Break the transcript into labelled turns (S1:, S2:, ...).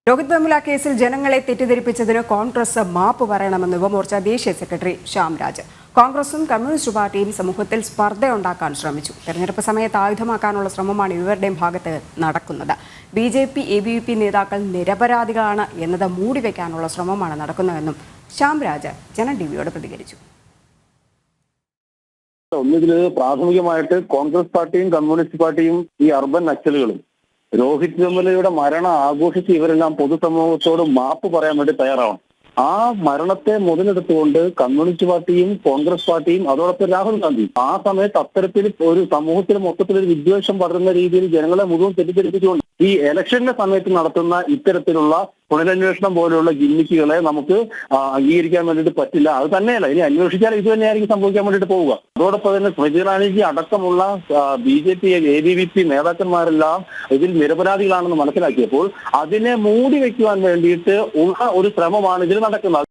S1: രോഹിത് വെമുല കേസിൽ ജനങ്ങളെ തെറ്റിദ്ധരിപ്പിച്ചതിന് കോൺഗ്രസ് മാപ്പ് പറയണമെന്ന് യുവമോർച്ച ദേശീയ സെക്രട്ടറി ശ്യാംരാജ്. കോൺഗ്രസും കമ്മ്യൂണിസ്റ്റ് പാർട്ടിയും സമൂഹത്തിൽ സ്പർദ്ധയുണ്ടാക്കാൻ ശ്രമിച്ചു. തെരഞ്ഞെടുപ്പ് സമയത്ത് ആയുധമാക്കാനുള്ള ശ്രമമാണ് ഇവരുടെയും ഭാഗത്ത് നടക്കുന്നത്. BJP, ABVP നേതാക്കൾ നിരപരാധികളാണ് എന്നത് മൂടിവെക്കാനുള്ള ശ്രമമാണ് നടക്കുന്നതെന്നും ശ്യാംരാജ് ജനം ടിവിയോട് പ്രതികരിച്ചു.
S2: ഒന്നുകിൽ പ്രാഥമികമായിട്ട് കോൺഗ്രസ് പാർട്ടിയും കമ്മ്യൂണിസ്റ്റ് പാർട്ടിയും ഈ അർബൻ നക്സലുകളും രോഹിത് വെമുലയുടെ മരണം ആഘോഷിച്ച് ഇവരെല്ലാം പൊതുസമൂഹത്തോട് മാപ്പ് പറയാൻ വേണ്ടി തയ്യാറാവണം. ആ മരണത്തെ മുതലെടുത്തുകൊണ്ട് കമ്മ്യൂണിസ്റ്റ് പാർട്ടിയും കോൺഗ്രസ് പാർട്ടിയും അതോടൊപ്പം രാഹുൽ ഗാന്ധി ആ സമയത്ത് അത്തരത്തിൽ ഒരു സമൂഹത്തിൽ മൊത്തത്തിൽ ഒരു വിദ്വേഷം പടരുന്ന രീതിയിൽ ജനങ്ങളെ മുഴുവൻ തെറ്റിദ്ധരിപ്പിച്ചുകൊണ്ട് ഈ ഇലക്ഷന്റെ സമയത്ത് നടത്തുന്ന ഇത്തരത്തിലുള്ള പുനരന്വേഷണം പോലെയുള്ള ഗിമ്മിക്കുകളെ നമുക്ക് അംഗീകരിക്കാൻ വേണ്ടിയിട്ട് പറ്റില്ല. അത് തന്നെയല്ല, ഇനി അന്വേഷിച്ചാൽ ഇത് തന്നെയായിരിക്കും സംഭവിക്കാൻ വേണ്ടിയിട്ട് പോവുക. അതോടൊപ്പം തന്നെ സ്മൃതി ഇറാനിജി അടക്കമുള്ള BJP, ABVP നേതാക്കന്മാരെല്ലാം ഇതിൽ നിരപരാധികളാണെന്ന് മനസ്സിലാക്കിയപ്പോൾ അതിനെ മൂടി വെക്കുവാൻ വേണ്ടിയിട്ട് ഉള്ള ഒരു ശ്രമമാണ് ഇതിൽ നടക്കുന്നത്.